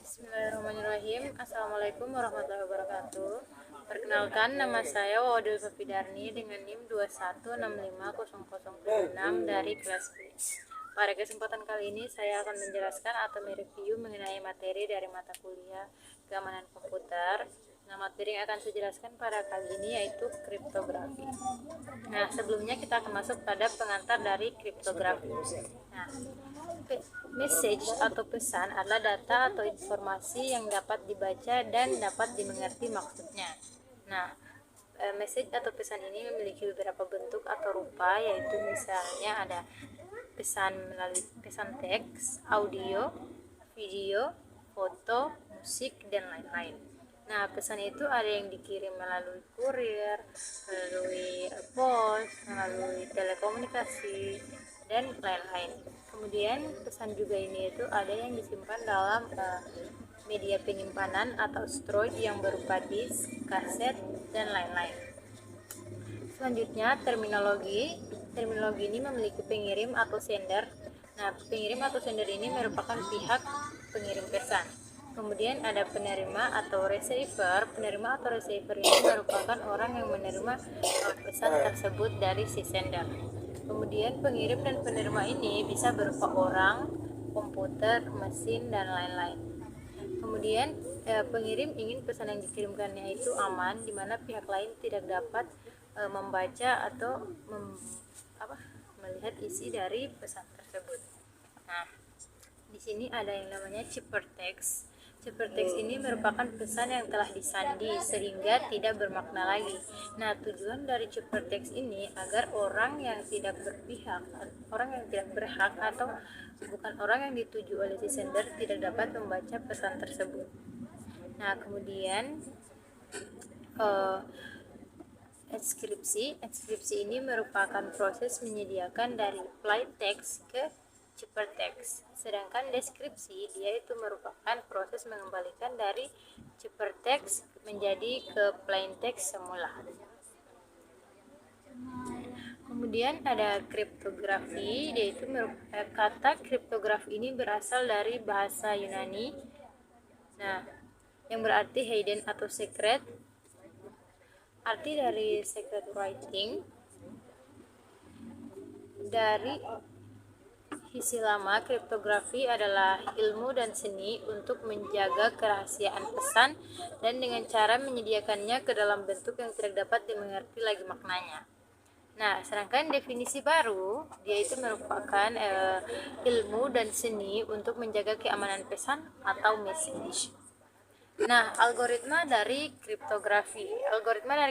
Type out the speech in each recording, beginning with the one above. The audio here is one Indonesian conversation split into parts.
Bismillahirrahmanirrahim. Assalamualaikum warahmatullahi wabarakatuh. Perkenalkan, nama saya Wawadul Fafidarni dengan NIM 2165006 dari kelas B. Pada kesempatan kali ini saya akan menjelaskan atau mereview mengenai materi dari mata kuliah keamanan komputer. Nah, materi yang akan saya jelaskan pada kali ini yaitu kriptografi. Nah, sebelumnya kita akan masuk pada pengantar dari kriptografi. Nah, message atau pesan adalah data atau informasi yang dapat dibaca dan dapat dimengerti maksudnya. Nah, message atau pesan ini memiliki beberapa bentuk atau rupa, yaitu misalnya ada pesan melalui pesan teks, audio, video, foto, musik, dan lain-lain. Nah, pesan itu ada yang dikirim melalui kurir, melalui pos, melalui telekomunikasi, dan lain-lain. Kemudian pesan juga ini itu ada yang disimpan dalam media penyimpanan atau storage yang berupa disk, kaset, dan lain-lain. Selanjutnya, terminologi. Terminologi ini memiliki pengirim atau sender. Nah, pengirim atau sender ini merupakan pihak pengirim pesan. Kemudian ada penerima atau receiver. Penerima atau receiver ini merupakan orang yang menerima pesan tersebut dari si sender. Kemudian pengirim dan penerima ini bisa berupa orang, komputer, mesin, dan lain-lain. Kemudian pengirim ingin pesan yang dikirimkannya itu aman, di mana pihak lain tidak dapat membaca atau melihat isi dari pesan tersebut. Nah, di sini ada yang namanya ciphertext. Ciphertext ini merupakan pesan yang telah disandi sehingga tidak bermakna lagi. Nah, tujuan dari ciphertext ini agar orang yang tidak berpihak, orang yang tidak berhak atau bukan orang yang dituju oleh si sender tidak dapat membaca pesan tersebut. Nah, kemudian Enskripsi ini merupakan proses menyediakan dari plain text ke ciphertext. Sedangkan deskripsi dia itu merupakan proses mengembalikan dari ciphertext menjadi ke plain text semula. Kemudian ada kriptografi, yaitu kata kriptografi ini berasal dari bahasa Yunani. Nah, yang berarti hidden atau secret. Arti dari secret writing dari sisi lama, kriptografi adalah ilmu dan seni untuk menjaga kerahasiaan pesan dan dengan cara menyediakannya ke dalam bentuk yang tidak dapat dimengerti lagi maknanya. Nah, sedangkan definisi baru, dia itu merupakan ilmu dan seni untuk menjaga keamanan pesan atau message. Nah, algoritma dari kriptografi. Algoritma dari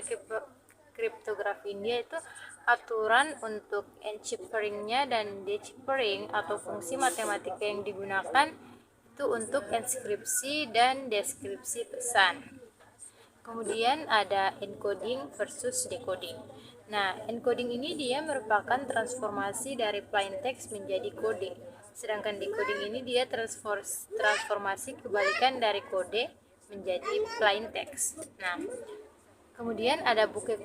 kriptografi ini yaitu aturan untuk encipheringnya dan dechiffering atau fungsi matematika yang digunakan itu untuk enskripsi dan deskripsi pesan. Kemudian ada encoding versus decoding. Nah, encoding ini dia merupakan transformasi dari plain text menjadi kode. Sedangkan decoding ini dia transformasi kebalikan dari kode menjadi plain text. Nah, kemudian ada buku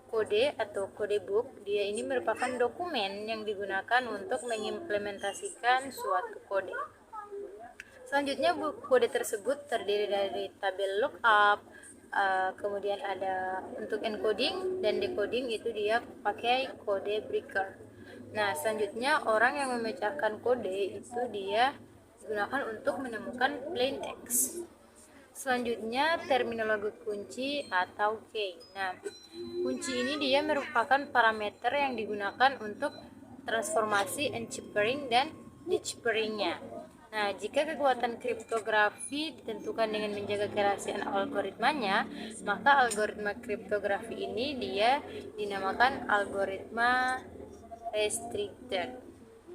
kode atau kode book. Dia ini merupakan dokumen yang digunakan untuk mengimplementasikan suatu kode. Selanjutnya, buku kode tersebut terdiri dari tabel lookup. Kemudian ada untuk encoding dan decoding itu dia pakai kode breaker. Nah, selanjutnya orang yang memecahkan kode itu dia digunakan untuk menemukan plain text. Selanjutnya terminologi kunci atau key. Nah, kunci ini dia merupakan parameter yang digunakan untuk transformasi enciphering dan decipheringnya. Nah, jika kekuatan kriptografi ditentukan dengan menjaga kerahasiaan algoritmanya, maka algoritma kriptografi ini dia dinamakan algoritma restricted.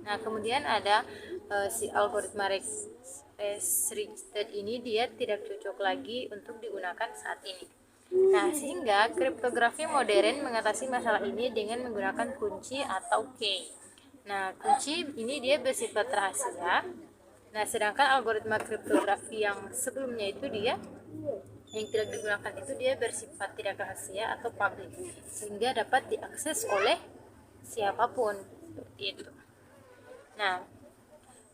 Nah, kemudian ada si algoritma restricted ini dia tidak cocok lagi untuk digunakan saat ini. Nah, sehingga kriptografi modern mengatasi masalah ini dengan menggunakan kunci atau key. Nah, kunci ini dia bersifat rahasia. Nah, sedangkan algoritma kriptografi yang sebelumnya itu dia yang tidak digunakan itu dia bersifat tidak rahasia atau public, sehingga dapat diakses oleh siapapun seperti itu. Nah,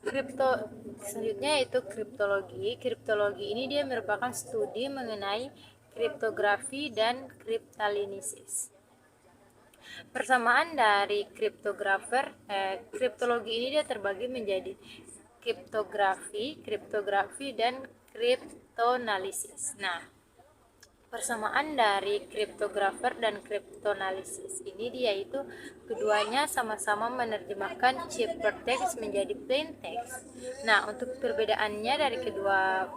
Selanjutnya yaitu kriptologi. Kriptologi ini dia merupakan studi mengenai kriptografi dan kriptalisis. Persamaan dari kriptologi ini dia terbagi menjadi kriptografi dan kriptonalisis. Nah, persamaan dari kriptografer dan kriptonalisis ini dia itu keduanya sama-sama menerjemahkan ciphertext menjadi plain text. Nah, untuk perbedaannya dari kedua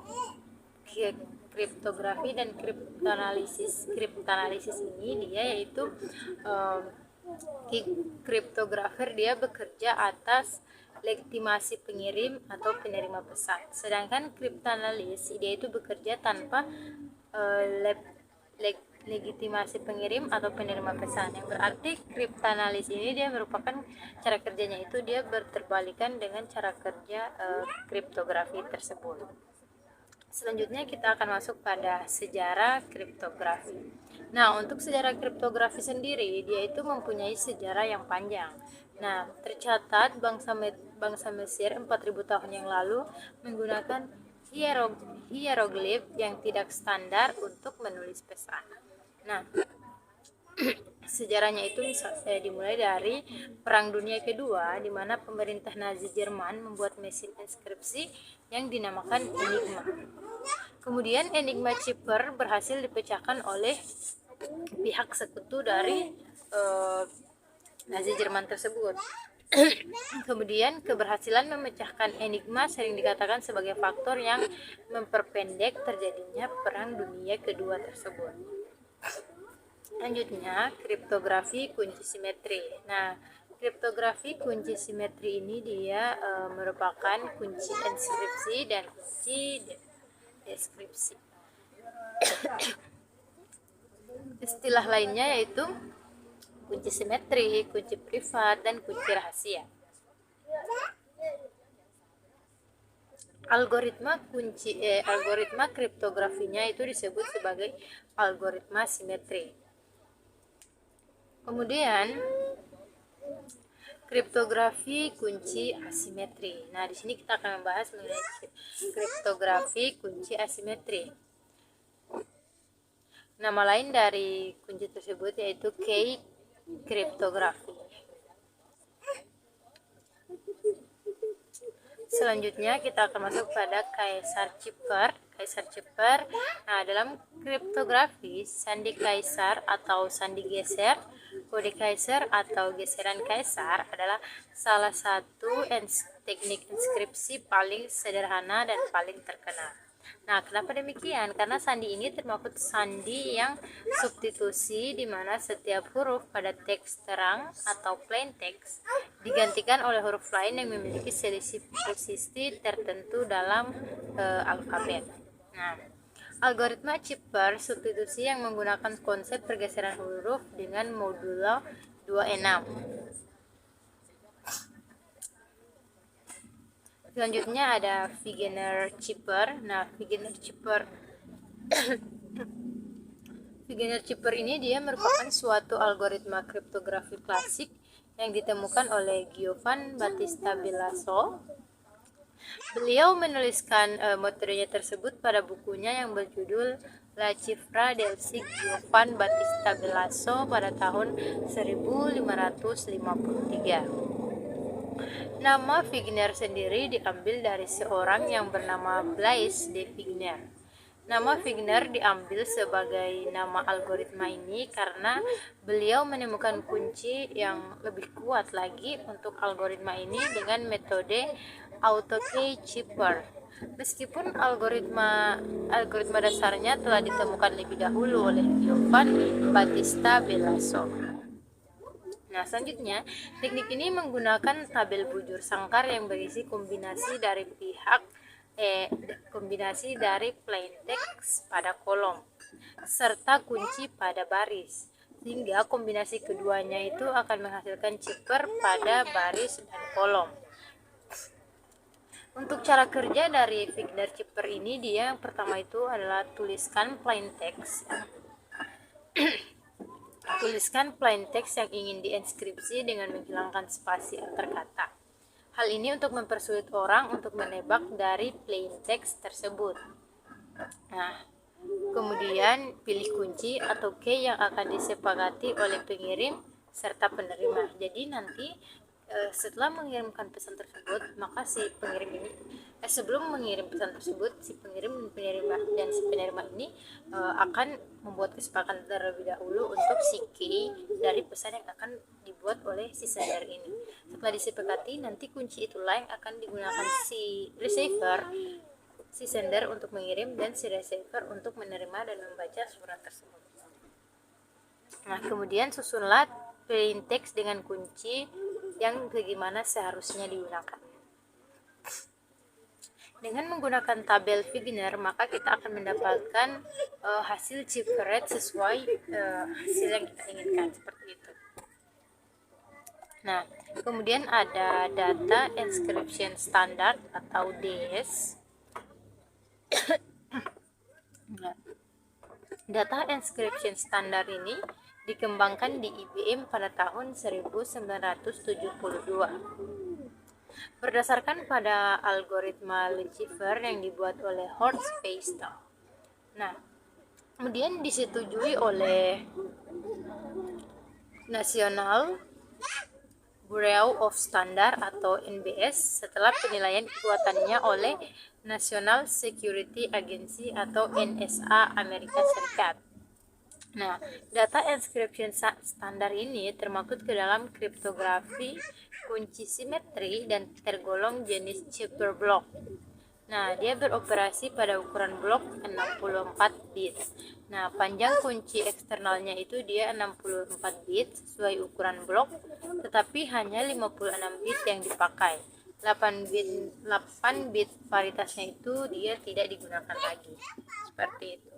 kriptografi dan kriptonalisis ini dia yaitu kriptografer dia bekerja atas legitimasi pengirim atau penerima pesan, sedangkan kriptanalis dia itu bekerja tanpa legitimasi pengirim atau penerima pesan, yang berarti kriptanalis ini dia merupakan cara kerjanya itu dia berterbalikan dengan cara kerja kriptografi tersebut. Selanjutnya kita akan masuk pada sejarah kriptografi. Nah, untuk sejarah kriptografi sendiri dia itu mempunyai sejarah yang panjang. Nah, tercatat bangsa Mesir 4000 tahun yang lalu menggunakan hieroglif yang tidak standar untuk menulis pesan. Nah, sejarahnya itu dimulai dari Perang Dunia Kedua, di mana pemerintah Nazi Jerman membuat mesin inskripsi yang dinamakan Enigma. Kemudian Enigma Cipher berhasil dipecahkan oleh pihak sekutu dari Nazi Jerman tersebut. Kemudian keberhasilan memecahkan Enigma sering dikatakan sebagai faktor yang memperpendek terjadinya Perang Dunia Kedua tersebut. Selanjutnya, kriptografi kunci simetri. Nah, kriptografi kunci simetri ini dia merupakan kunci inskripsi dan kunci deskripsi. Istilah lainnya yaitu kunci simetri, kunci privat, dan kunci rahasia. Algoritma kriptografinya itu disebut sebagai algoritma simetri. Kemudian kriptografi kunci asimetri. Nah, di sini kita akan membahas mengenai kriptografi kunci asimetri. Nama lain dari kunci tersebut yaitu key kriptografi. Selanjutnya kita akan masuk pada kaisar Cipher. Nah, dalam kriptografi sandi kaisar atau sandi geser, kode kaisar atau geseran kaisar adalah salah satu teknik inskripsi paling sederhana dan paling terkenal. Nah, kenapa demikian? Karena sandi ini termasuk sandi yang substitusi, di mana setiap huruf pada teks terang atau plain text digantikan oleh huruf lain yang memiliki selisih posisi tertentu dalam alfabet. Nah, algoritma Cipher substitusi yang menggunakan konsep pergeseran huruf dengan modulo 26. Selanjutnya ada Wegener Cipher. Nah, Wegener Cipher ini dia merupakan suatu algoritma kriptografi klasik yang ditemukan oleh Giovan Battista Bilaso. Beliau menuliskan metodenya tersebut pada bukunya yang berjudul La Cifra del Sig Giovan Battista Bilaso pada tahun 1553. Nama Wegener sendiri diambil dari seorang yang bernama Blaise de Wegener. Nama Wegener diambil sebagai nama algoritma ini karena beliau menemukan kunci yang lebih kuat lagi untuk algoritma ini dengan metode AutoKey Cipher. Meskipun algoritma dasarnya telah ditemukan lebih dahulu oleh Giovan Battista Bilaso. Nah, selanjutnya, teknik ini menggunakan tabel bujur sangkar yang berisi kombinasi dari plain text pada kolom serta kunci pada baris, sehingga kombinasi keduanya itu akan menghasilkan cipher pada baris dan kolom. Untuk cara kerja dari Wegener Cipher ini, dia yang pertama itu adalah tuliskan plain text yang ingin diinskripsi dengan menghilangkan spasi antar kata. Hal ini untuk mempersulit orang untuk menebak dari plain text tersebut. Nah, kemudian pilih kunci atau key yang akan disepakati oleh pengirim serta penerima. Jadi nanti setelah mengirimkan pesan tersebut, maka si pengirim ini sebelum mengirim pesan tersebut, si pengirim dan si penerima ini akan membuat kesepakatan terlebih dahulu untuk si key dari pesan yang akan dibuat oleh si sender ini. Setelah disepakati, nanti kunci itulah yang akan digunakan si receiver, si sender untuk mengirim, dan si receiver untuk menerima dan membaca surat tersebut. Nah, kemudian susunlah plain text dengan kunci yang bagaimana seharusnya digunakan. Dengan menggunakan tabel Wigner, maka kita akan mendapatkan hasil chipper rate sesuai hasil yang kita inginkan, seperti itu. Nah, kemudian ada data encryption standard atau DS. Nah, data encryption standard ini dikembangkan di IBM pada tahun 1972 berdasarkan pada algoritma Lucifer yang dibuat oleh Horst Feistel. Nah, kemudian disetujui oleh National Bureau of Standard atau NBS setelah penilaian kekuatannya oleh National Security Agency atau NSA Amerika Serikat. Nah, data encryption standar ini termaktub ke dalam kriptografi kunci simetri dan tergolong jenis chipper block. Nah, dia beroperasi pada ukuran blok 64 bit. Nah, panjang kunci eksternalnya itu dia 64 bit sesuai ukuran blok, tetapi hanya 56 bit yang dipakai. 8 bit varietasnya itu dia tidak digunakan lagi. Seperti itu.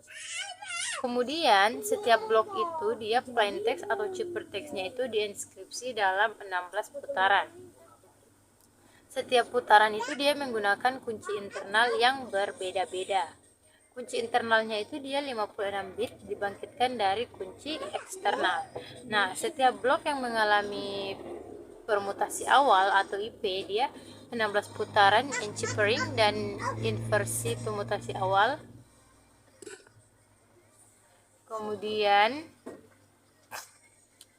Kemudian setiap blok itu dia plain text atau chipper textnya itu diinskripsi dalam 16 putaran. Setiap putaran itu dia menggunakan kunci internal yang berbeda-beda. Kunci internalnya itu dia 56 bit dibangkitkan dari kunci eksternal. Nah, setiap blok yang mengalami permutasi awal atau IP dia 16 putaran enchippering dan inversi permutasi awal. Kemudian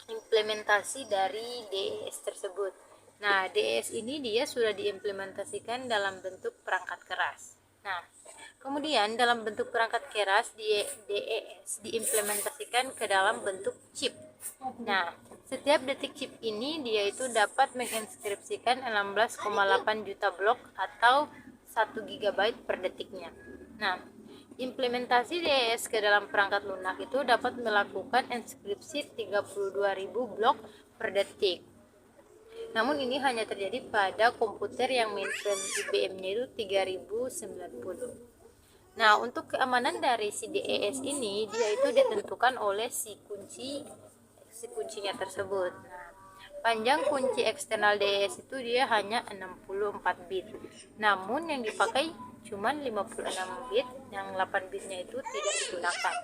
implementasi dari DES tersebut. Nah, DES ini dia sudah diimplementasikan dalam bentuk perangkat keras. Nah, kemudian dalam bentuk perangkat keras DES diimplementasikan ke dalam bentuk chip. Nah, setiap detik chip ini dia itu dapat menginskripsikan 16,8 juta blok atau 1 GB per detiknya. Nah, implementasi DES ke dalam perangkat lunak itu dapat melakukan inskripsi 32.000 blok per detik. Namun ini hanya terjadi pada komputer yang mainframe IBM-nya itu 3090. Nah, untuk keamanan dari si DES ini dia itu ditentukan oleh si kuncinya tersebut. Nah, panjang kunci eksternal DES itu dia hanya 64 bit. Namun yang dipakai cuma 56 bit, yang 8 bitnya itu tidak digunakan.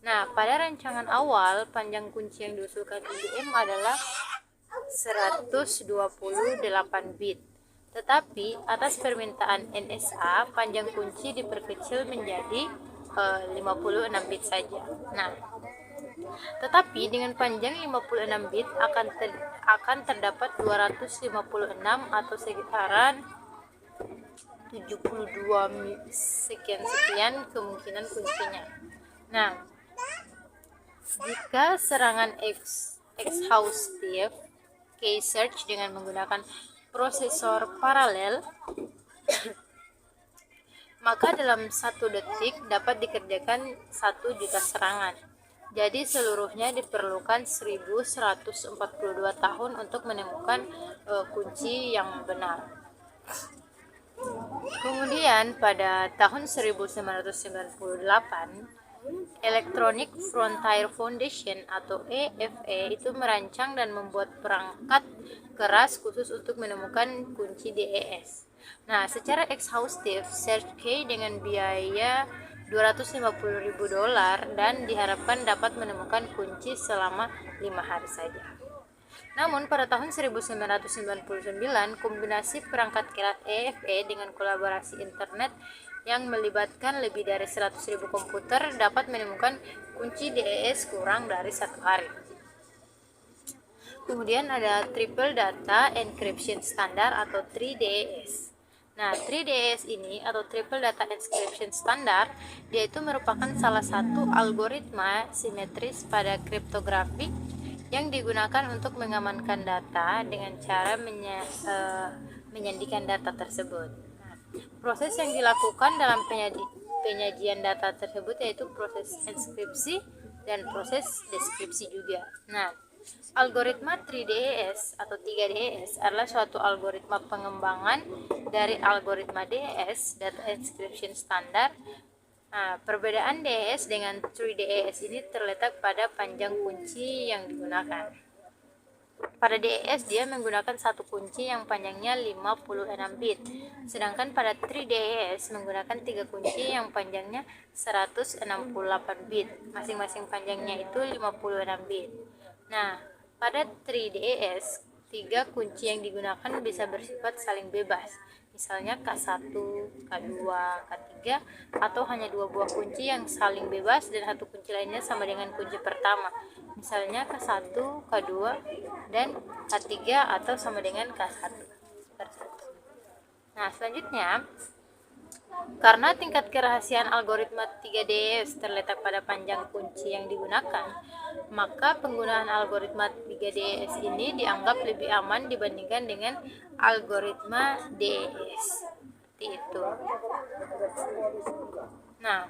Nah, pada rancangan awal panjang kunci yang diusulkan IBM adalah 128 bit. Tetapi atas permintaan NSA panjang kunci diperkecil menjadi 56 bit saja. Nah, tetapi dengan panjang 56 bit akan terdapat 256 atau sekitaran 72 sekian kemungkinan kuncinya. Nah, jika serangan exhaustive key search dengan menggunakan prosesor paralel maka dalam 1 detik dapat dikerjakan 1 juta serangan. Jadi seluruhnya diperlukan 1142 tahun untuk menemukan kunci yang benar. Kemudian pada tahun 1998 Electronic Frontier Foundation atau EFE itu merancang dan membuat perangkat keras khusus untuk menemukan kunci DES. Nah, secara exhaustive search key dengan biaya $250.000 dan diharapkan dapat menemukan kunci selama 5 hari saja. Namun pada tahun 1999, kombinasi perangkat kilat EFE dengan kolaborasi internet yang melibatkan lebih dari 100.000 komputer dapat menemukan kunci DES kurang dari 1 hari. Kemudian ada Triple Data Encryption Standard atau 3DES. Nah, 3DES ini atau Triple Data Encryption Standard, dia itu merupakan salah satu algoritma simetris pada kriptografi yang digunakan untuk mengamankan data dengan cara menyandikan data tersebut. Nah, proses yang dilakukan dalam penyajian data tersebut yaitu proses enskripsi dan proses deskripsi juga. Nah, algoritma 3DES atau 3DES adalah suatu algoritma pengembangan dari algoritma DES, Data Encryption Standard. Nah, perbedaan DES dengan 3DES ini terletak pada panjang kunci yang digunakan. Pada DES dia menggunakan satu kunci yang panjangnya 56 bit, sedangkan pada 3DES menggunakan 3 kunci yang panjangnya 168 bit, masing-masing panjangnya itu 56 bit. Nah, pada 3DES, 3 kunci yang digunakan bisa bersifat saling bebas, misalnya K1, K2, K3, atau hanya 2 buah kunci yang saling bebas dan satu kunci lainnya sama dengan kunci pertama, misalnya K1, K2, dan K3 atau sama dengan K1. Nah, selanjutnya, karena tingkat kerahasiaan algoritma 3DES terletak pada panjang kunci yang digunakan, maka penggunaan algoritma 3DES ini dianggap lebih aman dibandingkan dengan algoritma DES. Seperti itu. Nah,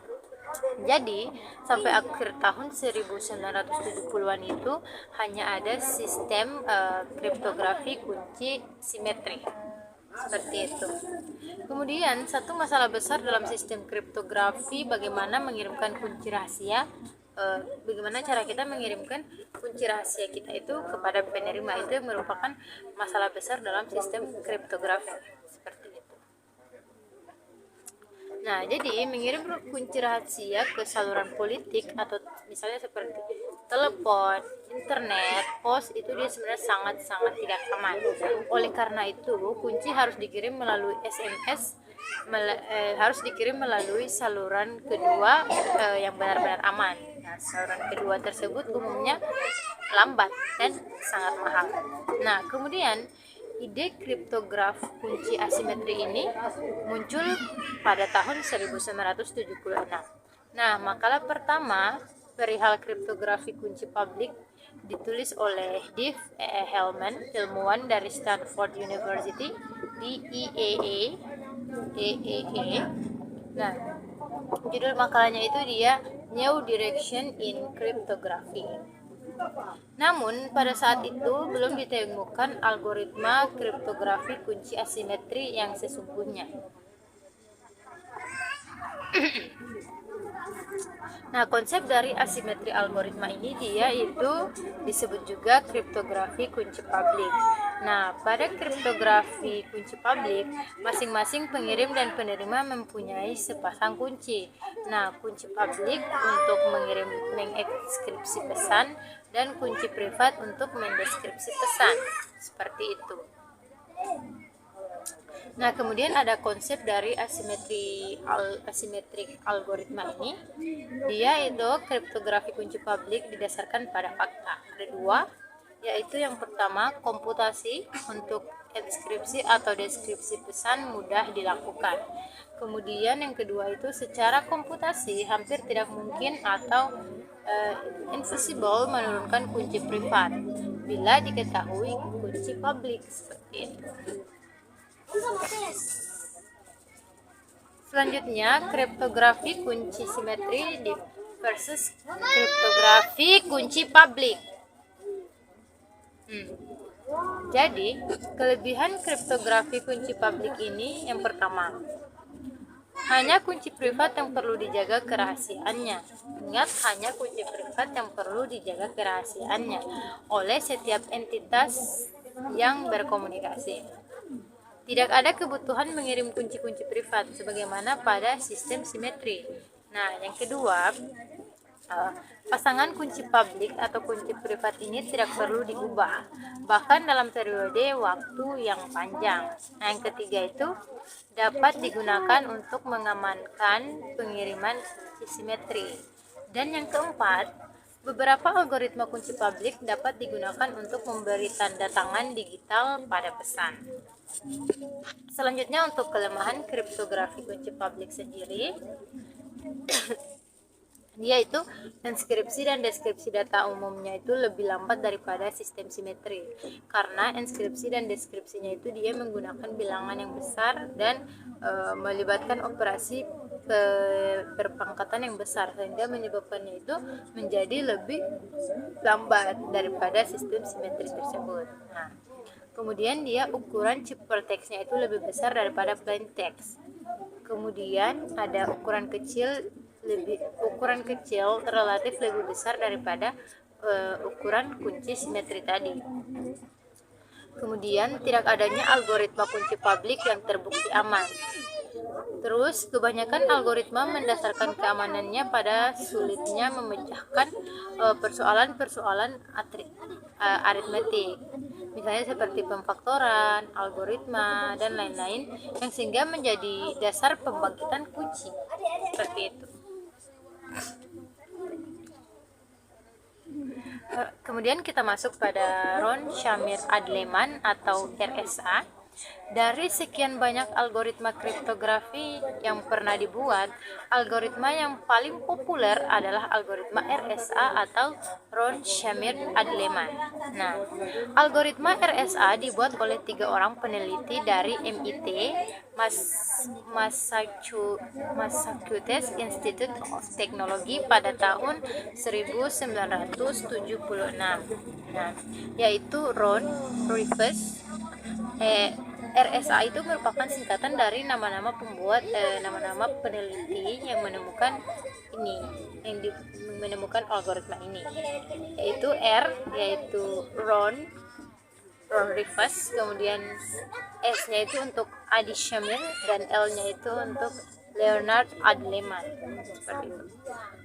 jadi sampai akhir tahun 1970-an itu hanya ada sistem kriptografi kunci simetri. Seperti itu. Kemudian satu masalah besar dalam sistem kriptografi bagaimana mengirimkan kunci rahasia, bagaimana cara kita mengirimkan kunci rahasia kita itu kepada penerima, itu yang merupakan masalah besar dalam sistem kriptografi. Seperti itu. Nah, jadi mengirim kunci rahasia ke saluran politik atau misalnya seperti telepon, internet, pos, itu dia sebenarnya sangat-sangat tidak aman. Oleh karena itu, kunci harus dikirim melalui SMS, harus dikirim melalui saluran kedua yang benar-benar aman. Nah, saluran kedua tersebut umumnya lambat dan sangat mahal. Nah, kemudian ide kriptograf kunci asimetri ini muncul pada tahun 1976. Nah, makalah pertama perihal kriptografi kunci publik ditulis oleh Dave Hellman, ilmuwan dari Stanford University di EEE. Nah, judul makalahnya itu dia New Direction in Cryptography. Namun, pada saat itu belum ditemukan algoritma kriptografi kunci asimetri yang sesungguhnya. Nah, konsep dari asimetri algoritma ini dia itu disebut juga kriptografi kunci publik. Nah, pada kriptografi kunci publik, masing-masing pengirim dan penerima mempunyai sepasang kunci. Nah, kunci publik untuk mengekskripsi pesan dan kunci privat untuk mendeskripsi pesan. Seperti itu. Nah, kemudian ada konsep dari asimetrik algoritma ini. Dia itu kriptografi kunci publik didasarkan pada fakta. Ada 2, yaitu yang pertama, komputasi untuk enskripsi atau deskripsi pesan mudah dilakukan. Kemudian yang kedua itu secara komputasi hampir tidak mungkin atau invisible menurunkan kunci privat bila diketahui kunci publik. Seperti itu. Selanjutnya, kriptografi kunci simetri versus kriptografi kunci publik. Jadi, kelebihan kriptografi kunci publik ini yang pertama, hanya kunci privat yang perlu dijaga kerahasiaannya. Ingat, hanya kunci privat yang perlu dijaga kerahasiaannya oleh setiap entitas yang berkomunikasi. Tidak ada kebutuhan mengirim kunci-kunci privat sebagaimana pada sistem simetri. Nah, yang kedua, Pasangan kunci publik atau kunci privat ini tidak perlu diubah, bahkan dalam periode waktu yang panjang. Nah, yang ketiga itu dapat digunakan untuk mengamankan pengiriman asimetri. Dan yang keempat, beberapa algoritma kunci publik dapat digunakan untuk memberi tanda tangan digital pada pesan. Selanjutnya untuk kelemahan kriptografi kunci publik sendiri, dia itu enskripsi dan deskripsi data umumnya itu lebih lambat daripada sistem simetri, karena enskripsi dan deskripsinya itu dia menggunakan bilangan yang besar dan melibatkan operasi perpangkatan yang besar, sehingga menyebabkannya itu menjadi lebih lambat daripada sistem simetri tersebut. Nah, kemudian dia ukuran ciphertextnya itu lebih besar daripada plain text. Kemudian ada ukuran kecil relatif lebih besar daripada ukuran kunci simetri tadi. Kemudian tidak adanya algoritma kunci publik yang terbukti aman. Terus kebanyakan algoritma mendasarkan keamanannya pada sulitnya memecahkan persoalan-persoalan aritmetik, misalnya seperti pemfaktoran, algoritma, dan lain-lain, yang sehingga menjadi dasar pembangkitan kunci seperti itu. Kemudian kita masuk pada Ron Shamir Adleman atau RSA. Dari sekian banyak algoritma kriptografi yang pernah dibuat, algoritma yang paling populer adalah algoritma RSA atau Ron Shamir Adleman. Nah, algoritma RSA dibuat oleh 3 orang peneliti dari MIT, Massachusetts Institute of Technology pada tahun 1976. Nah, yaitu Ron Rivers. RSA itu merupakan singkatan dari nama-nama peneliti yang menemukan algoritma ini, yaitu Ron Rivers, kemudian S-nya itu untuk Adi Shamir, dan L-nya itu untuk Leonard Adleman. Seperti itu.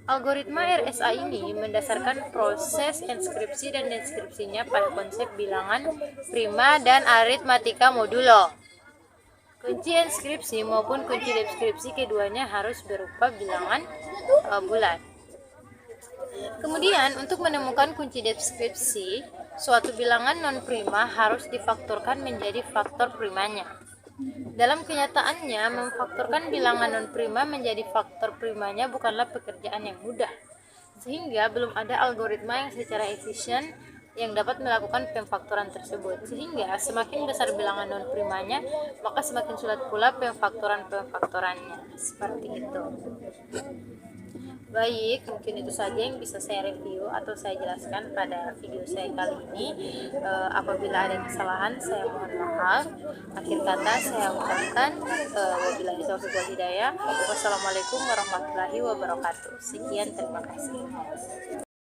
Algoritma RSA ini mendasarkan proses enskripsi dan deskripsinya pada konsep bilangan prima dan aritmatika modulo. Kunci enskripsi maupun kunci deskripsi keduanya harus berupa bilangan bulat. Kemudian untuk menemukan kunci deskripsi, suatu bilangan non-prima harus difaktorkan menjadi faktor primanya. Dalam kenyataannya, memfaktorkan bilangan non-prima menjadi faktor primanya bukanlah pekerjaan yang mudah, sehingga belum ada algoritma yang secara efisien yang dapat melakukan pemfaktoran tersebut. Sehingga semakin besar bilangan non-primanya, maka semakin sulit pula pemfaktorannya. Seperti itu. Baik, mungkin itu saja yang bisa saya review atau saya jelaskan pada video saya kali ini. Apabila ada kesalahan, saya mohon maaf. Akhir kata saya ucapkan wabillahi taufiq wal hidayah. Wassalamualaikum warahmatullahi wabarakatuh. Sekian, terima kasih.